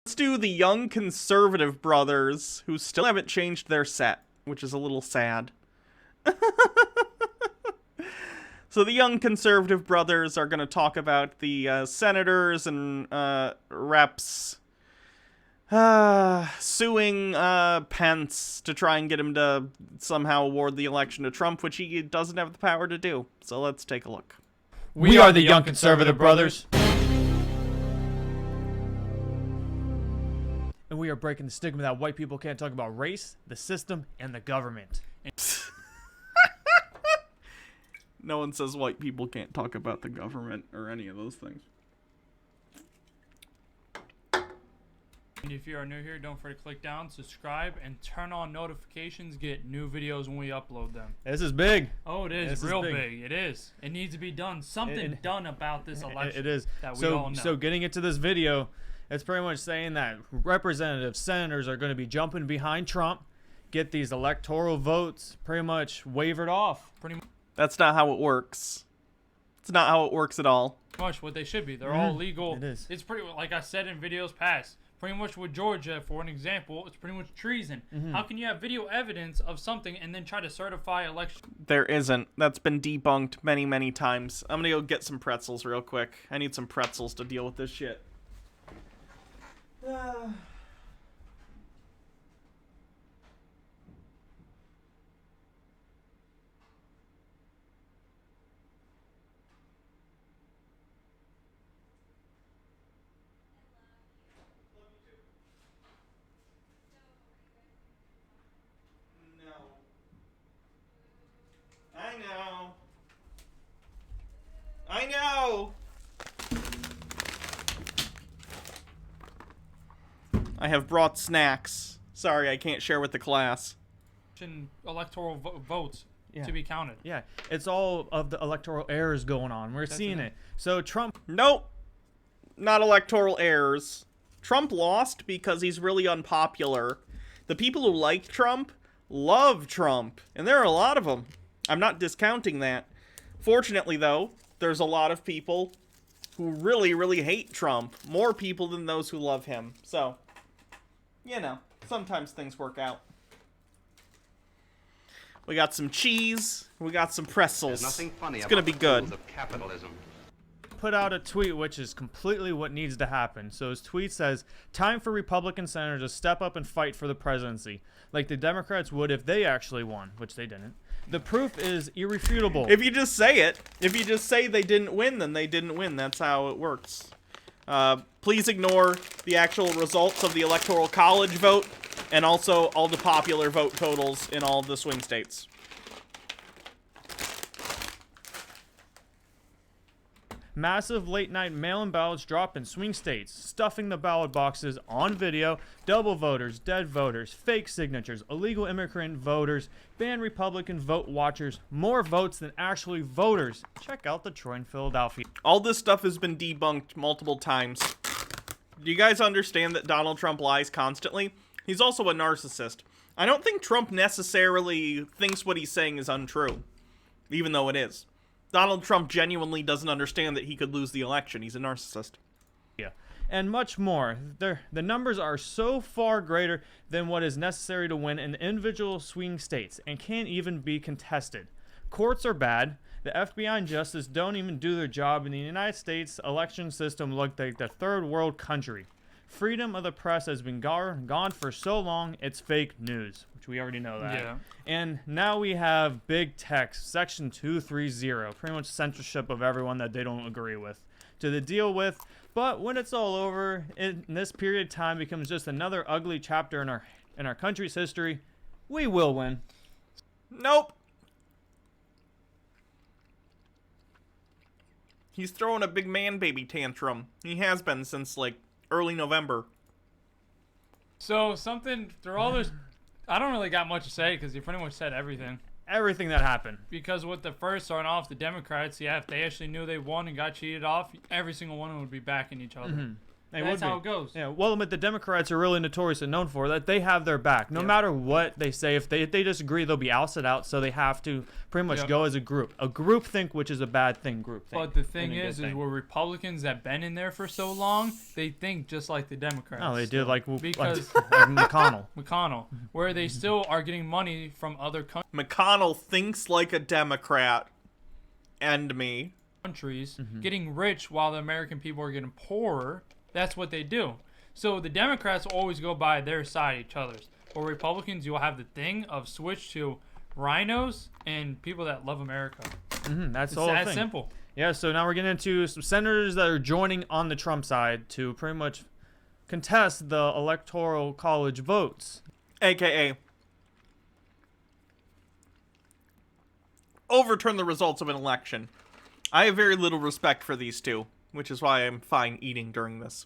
Let's do the young conservative brothers who still haven't changed their set, which is a little sad. So the young conservative brothers are going to talk about the senators and reps suing Pence to try and get him to somehow award the election to Trump, which he doesn't have the power to do. So let's take a look. We are the young conservative brothers. And we are breaking the stigma that white people can't talk about race, the system, and the government. No one says white people can't talk about the government or any of those things. And if you are new here, don't forget to click down, subscribe, and turn on notifications. Get new videos when we upload them. This is big. Oh, it is real big. It is. It needs to be done. Something done about this election. It is. That we all know. So getting into this video, it's pretty much saying that representatives, senators are going to be jumping behind Trump, get these electoral votes pretty much wavered off. Pretty That's not how it works. It's not how it works at all. much what they should be. They're all legal. It is. It's pretty, like I said in videos past, pretty much with Georgia, for an example, it's pretty much treason. How can you have video evidence of something and then try to certify election? There isn't. That's been debunked many, many times. I'm gonna go get some pretzels real quick. I need some pretzels to deal with this shit. I know! I have brought snacks. Sorry, I can't share with the class. Electoral votes to be counted. Yeah, it's all of the electoral errors going on. We're seeing it. So Trump... Nope. Not electoral errors. Trump lost because he's really unpopular. The people who like Trump love Trump, and there are a lot of them. I'm not discounting that. Fortunately, though, there's a lot of people who really, really hate Trump. More people than those who love him. So, you know, sometimes things work out. We got some cheese. We got some pretzels. There's nothing funny it's gonna be good. Of capitalism. put out a tweet which is completely what needs to happen. So his tweet says, "Time for Republican senators to step up and fight for the presidency, like the Democrats would if they actually won," which they didn't. "The proof is irrefutable." If you just say it, if you just say they didn't win, then they didn't win. That's how it works. Please ignore the actual results of the Electoral College vote and also all the popular vote totals in all of the swing states. Massive late-night mail-in ballots drop in swing states, stuffing the ballot boxes on video, double voters, dead voters, fake signatures, illegal immigrant voters, banned Republican vote watchers, more votes than actually voters. Check out the Troy in Philadelphia. All this stuff has been debunked multiple times. Do you guys understand that Donald Trump lies constantly? He's also a narcissist. I don't think Trump necessarily thinks what he's saying is untrue, even though it is. Donald Trump genuinely doesn't understand that he could lose the election. He's a narcissist. Yeah, and much more. The numbers are so far greater than what is necessary to win in individual swing states and can't even be contested. Courts are bad. The FBI and justice don't even do their job, and the United States election system looks like the third world country. Freedom of the press has been gone for so long, it's fake news, which we already know that. Yeah. And now we have big tech, Section 230, pretty much censorship of everyone that they don't agree with, to deal with. But when it's all over, in this period of time becomes just another ugly chapter in our country's history. We will win. Nope. He's throwing a big man baby tantrum. He has been since, like, early November. So something through all this, I don't really got much to say because you pretty much said everything. Everything that happened. Because with the first starting off, the Democrats, yeah, if they actually knew they won and got cheated off, every single one of them would be backing each other. They That's would how be. it goes. Yeah, well, but the Democrats are really notorious and known for that. They have their back. No matter what they say, if they disagree, they'll be ousted out. So they have to pretty much go as a group. A group think, which is a bad thing, group think. But the thing is where Republicans that been in there for so long, they think just like the Democrats. No, they did like McConnell. McConnell. Where they still are getting money from other McConnell thinks like a Democrat. And me. countries, getting rich while the American people are getting poorer. That's what they do. So the Democrats always go by their side, each other's. Or Republicans, you'll have the thing of switch to rhinos and people that love America. That's It's all. that simple. Yeah. So now we're getting into some senators that are joining on the Trump side to pretty much contest the electoral college votes. AKA overturn the results of an election. I have very little respect for these two, which is why I'm fine eating during this.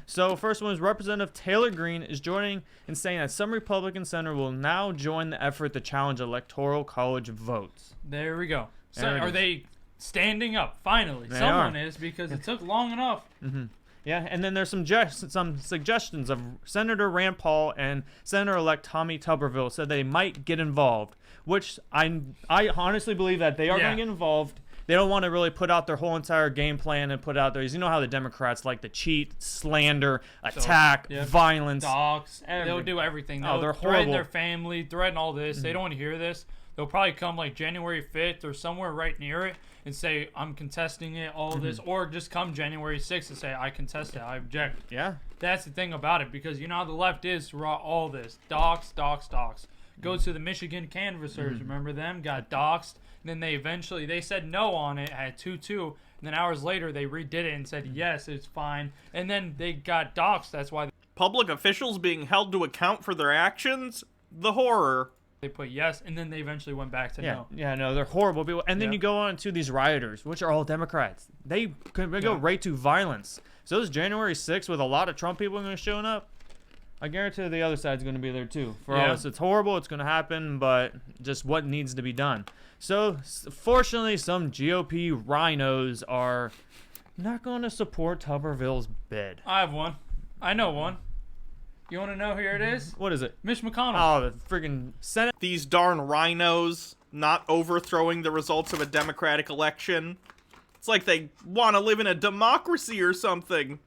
So first one is Representative Taylor Greene is joining and saying that some Republican senator will now join the effort to challenge electoral college votes. There we go. So There it are is. they standing up? Finally, They someone are. is, because it took long enough. Yeah, and then there's some suggestions of Senator Rand Paul and Senator-elect Tommy Tuberville said they might get involved, which I honestly believe that they are going to get involved. They don't want to really put out their whole entire game plan and put out there. You know how the Democrats like to cheat, slander, attack, violence. Dogs. They'll do everything. They'll they're threaten horrible. their family, threaten all this. They don't want to hear this. They'll probably come like January 5th or somewhere right near it and say, I'm contesting it, all this. Or just come January 6th and say, I contest it, I object. Yeah. That's the thing about it, because you know how the left is throughout all this. Dox. Go to the Michigan canvassers, remember them? Got doxxed. And then they said no on it at 2-2. And then hours later, they redid it and said, yes, it's fine. And then they got doxxed. That's why Public officials being held to account for their actions? The horror. they put yes. And then they eventually went back to no. Yeah, no, they're horrible people. And then you go on to these rioters, which are all Democrats. They could go right to violence. So this January 6th with a lot of Trump people going to showing up, I guarantee the other side's going to be there too. For us, it's horrible. It's going to happen, but just what needs to be done. So, fortunately, some GOP rhinos are not going to support Tuberville's bid. I have one. I know one. You want to know who it is? What is it? Mitch McConnell. Oh, the friggin' Senate. These darn rhinos not overthrowing the results of a democratic election. It's like they want to live in a democracy or something.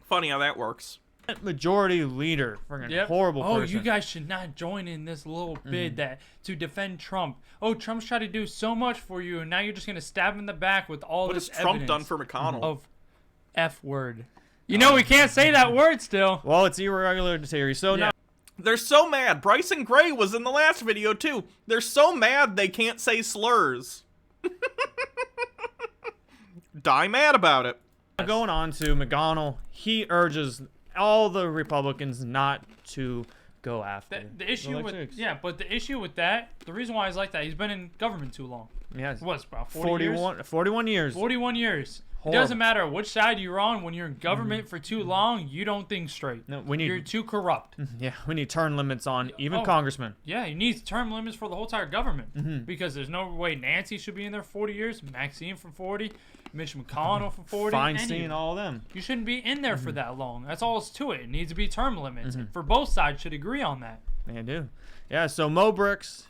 Funny how that works. Majority leader. Friggin' horrible person. Oh, you guys should not join in this little bid that to defend Trump. Oh, Trump's trying to do so much for you, and now you're just going to stab him in the back with all What this has Trump evidence done for McConnell? of F word. You know we can't say that word still. Well, it's irregularity. So now. They're so mad. Bryson Gray was in the last video, too. They're so mad they can't say slurs. Die mad about it. Going on to McConnell, he urges all the Republicans not to go after The issue with electrics. but the issue with that, the reason why he's like that, he's been in government too long. Yes. What's about 41 41 years. 41 years. It Horrible. doesn't matter which side you're on. When you're in government for too long, you don't think straight. No, we need You're too corrupt. Yeah, we need term limits on even Oh. congrosmen. Yeah, you need term limits for the whole entire government. Because there's no way Nancy should be in there 40 years, Maxine for 40, Mitch McConnell for 40. Feinstein, all of them. You shouldn't be in there for that long. That's all it's to it. It needs to be term limits. For both sides should agree on that. They do. Yeah, so Mo Brooks,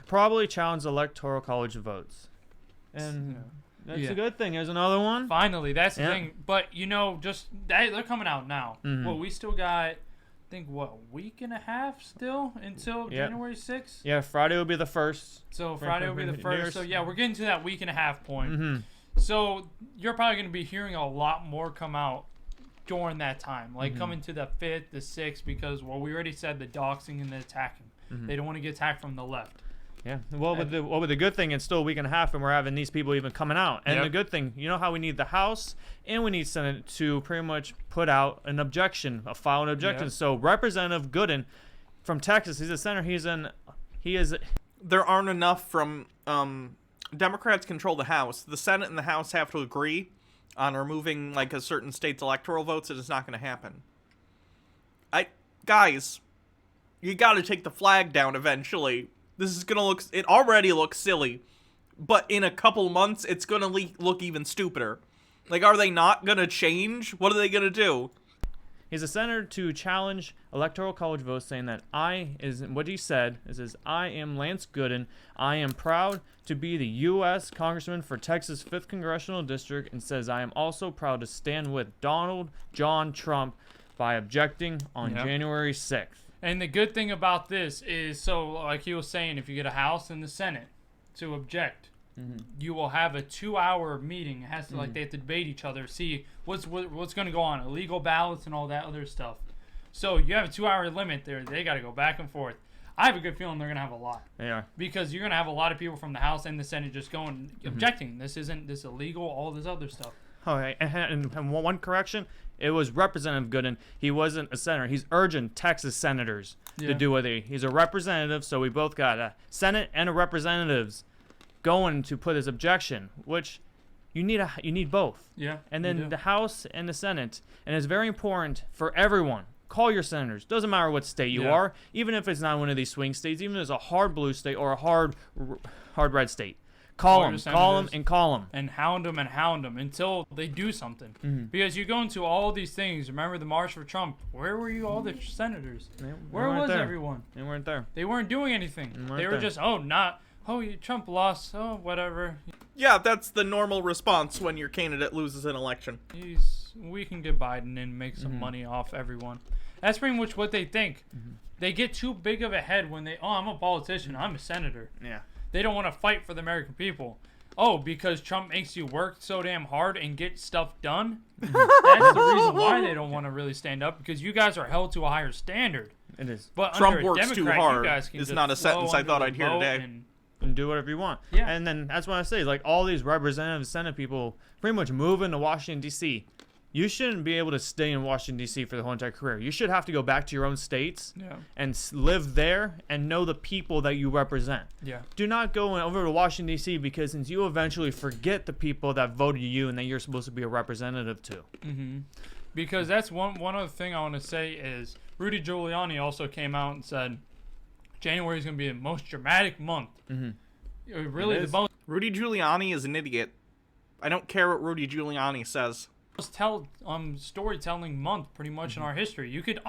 probably challenged electoral college votes. And that's a good thing. There's another one. Finally, that's the Yeah. thing. But, they're coming out now. Well, we still got, I think, a week and a half still until January 6th? Yeah, Friday will be the first. So Friday will be the first. So, we're getting to that week and a half point. Mm-hmm. So you're probably going to be hearing a lot more come out during that time. Like coming to the 5th, the 6th, because, we already said the doxing and the attacking. They don't want to get attacked from the left. Yeah. Well, with the good thing, it's still a week and a half, and we're having these people even coming out. And the good thing, you know how we need the House and we need Senate to pretty much put out an objection, file an objection. So Representative Gooden from Texas, he's a senator. He is. There aren't enough from Democrats control the House. The Senate and the House have to agree on removing like a certain state's electoral votes. It is not going to happen. Guys, you got to take the flag down eventually. This is gonna look. It already looks silly but in a couple months, it's going to look even stupider. Like, are they not going to change? What are they going to do? He's a senator to challenge electoral college votes, saying that what he said is I am Lance Gooden. I am proud to be the U.S. Congressman for Texas 5th Congressional District, and says I am also proud to stand with Donald John Trump by objecting on January 6th. And the good thing about this is, so like he was saying, if you get a House and the Senate to object, you will have a 2-hour meeting. It has to they have to debate each other, see what's going to go on, illegal ballots and all that other stuff. So you have a 2-hour limit there. They got to go back and forth. I have a good feeling they're going to have a lot. They are. Because you're going to have a lot of people from the House and the Senate just going objecting. This illegal, all this other stuff. All right, and one correction. It was Representative Gooden. He wasn't a senator. He's urging Texas senators to do what he's a representative, so we both got a Senate and a representatives going to put his objection, which you need both. Yeah. And then the House and the Senate, and it's very important for everyone. Call your senators. Doesn't matter what state you are, even if it's not one of these swing states, even if it's a hard blue state or a hard red state. Call them, and hound them until they do something. Because you go into all these things. Remember the March for Trump? Where were you, all the senators? Where was everyone? They weren't there. They weren't doing anything. They were just Trump lost. Oh, whatever. Yeah, that's the normal response when your candidate loses an election. We can get Biden and make some money off everyone. That's pretty much what they think. They get too big of a head when I'm a politician. I'm a senator. Yeah. They don't want to fight for the American people. Oh, because Trump makes you work so damn hard and get stuff done? That's the reason why they don't want to really stand up, because you guys are held to a higher standard. It is. But Trump works too hard is not a sentence I thought I'd hear today. And do whatever you want. Yeah. And then that's what I say. Like, all these representative Senate people pretty much moving to Washington, D.C. You shouldn't be able to stay in Washington, D.C. for the whole entire career. You should have to go back to your own states and live there and know the people that you represent. Yeah. Do not go over to Washington, D.C. because since you eventually forget the people that voted you and that you're supposed to be a representative to. Because that's one other thing I want to say is Rudy Giuliani also came out and said January is going to be the most dramatic month. Really, the most. Rudy Giuliani is an idiot. I don't care what Rudy Giuliani says. Storytelling month pretty much in our history. You could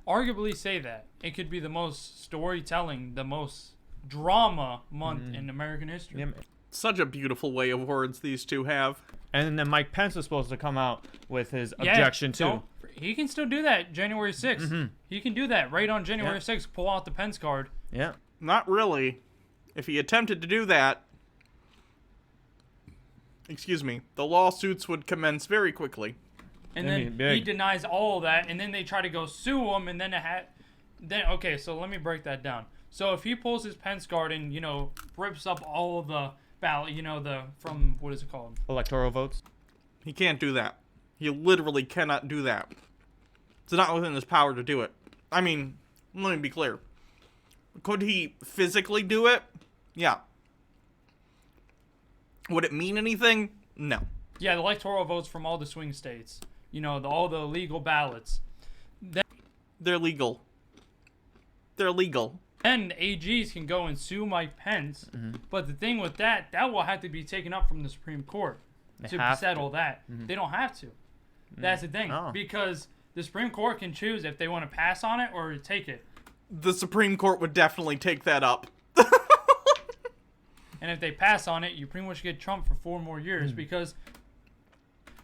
arguably say that it could be the most storytelling, the most drama month in American history. Yeah. Such a beautiful way of words these two have. And then Mike Pence was supposed to come out with his objection too. He can still do that January 6th. He can do that right on January 6th. Pull out the Pence card. Yeah. Not really. If he attempted to do that, the lawsuits would commence very quickly. And then he denies all that, and then they try to go sue him, and then okay, so let me break that down. So if he pulls his Pence card and, rips up all of the ballot, from, what is it called? Electoral votes. He can't do that. He literally cannot do that. It's not within his power to do it. I mean, let me be clear. Could he physically do it? Yeah. Would it mean anything? No. Yeah, the electoral votes from all the swing states. All the legal ballots. They're legal. They're legal. Then the AGs can go and sue Mike Pence. But the thing with that will have to be taken up from the Supreme Court to settle that. They don't have to. That's the thing. Because the Supreme Court can choose if they want to pass on it or take it. The Supreme Court would definitely take that up. And if they pass on it, you pretty much get Trump for 4 more years because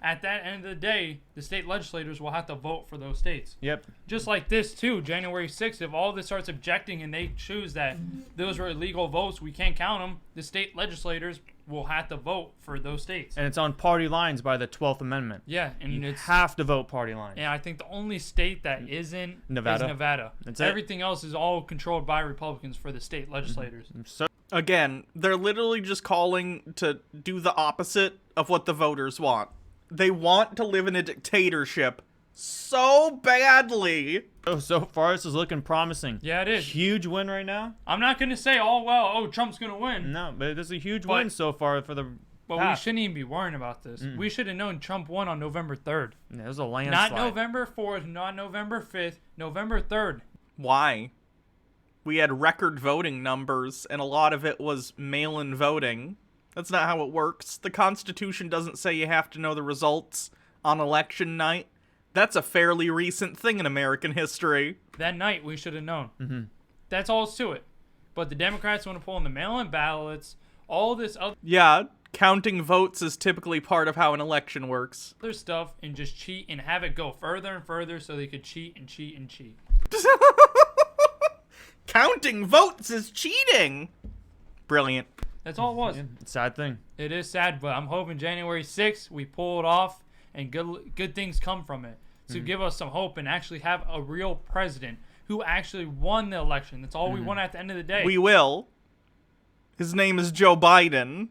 at that end of the day, the state legislators will have to vote for those states. Yep. Just like this, too, January 6th, if all this starts objecting and they choose that those are illegal votes, we can't count them, the state legislators will have to vote for those states. And it's on party lines by the 12th Amendment. Yeah. And you have to vote party lines. And I think the only state that isn't is Nevada. That's everything else is all controlled by Republicans for the state legislators. Again, they're literally just calling to do the opposite of what the voters want. They want to live in a dictatorship so badly. So far, this is looking promising. Yeah, it is. Huge win right now. I'm not going to say, Trump's going to win. No, but this is a huge win so far for the But we shouldn't even be worrying about this. We should have known Trump won on November 3rd. Yeah, it was a landslide. Not November 4th, not November 5th, November 3rd. Why? We had record voting numbers, and a lot of it was mail-in voting. That's not how it works. The Constitution doesn't say you have to know the results on election night. That's a fairly recent thing in American history. That night, we should have known. That's all it's to it. But the Democrats want to pull in the mail-in ballots, all this Yeah, counting votes is typically part of how an election works. other stuff, and just cheat and have it go further and further so they could cheat and cheat and cheat. Counting votes is cheating! Brilliant. That's all it was. Yeah, sad thing. It is sad, but I'm hoping January 6th we pull it off and good things come from it to give us some hope and actually have a real president who actually won the election. That's all we want at the end of the day. We will. His name is Joe Biden.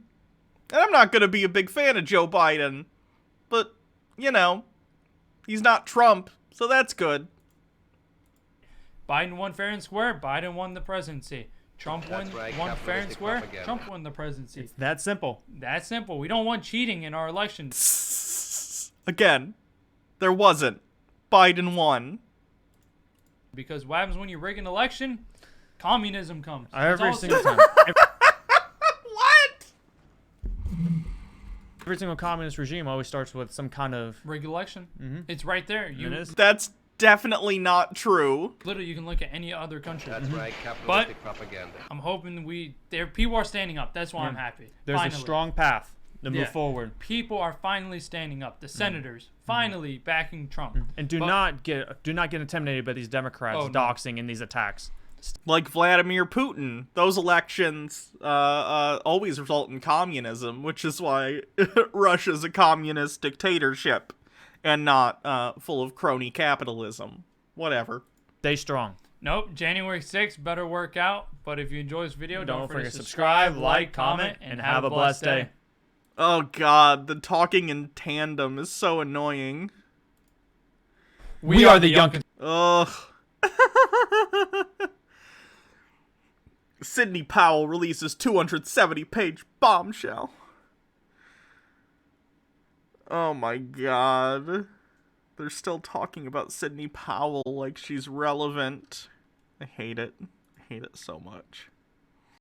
And I'm not going to be a big fan of Joe Biden. But, you know, he's not Trump, so that's good. Biden won fair and square. Biden won the presidency. Trump won fair and capitalistic square. propaganda. Trump won the presidency. That simple. That's simple. We don't want cheating in our elections Again, there wasn't. Biden won. because what happens when you rig an election? Communism comes. That's Every all single it's- time. What? Every single communist regime always starts with some kind of. Rig election. It's right there. It You is. That's definitely not true. literally you can look at any other country. That's right, But- capitalistic propaganda. I'm hoping people are standing up. That's why I'm happy. There's Finally. a strong path to move Yeah. forward. People are finally standing up. The senators finally backing Trump. And do But- not get intimidated by these Democrats Oh, no. doxing and these attacks. Like Vladimir Putin. Those elections always result in communism, which is why Russia's a communist dictatorship and not full of crony capitalism. Whatever. Stay strong. Nope, January 6th better work out. But if you enjoy this video, don't forget to subscribe, subscribe, like, comment, and have a blessed day. Oh god, the talking in tandem is so annoying. We are the young. Ugh. Sidney Powell releases 270-page bombshell. Oh my god. They're still talking about Sidney Powell like she's relevant. I hate it. I hate it so much.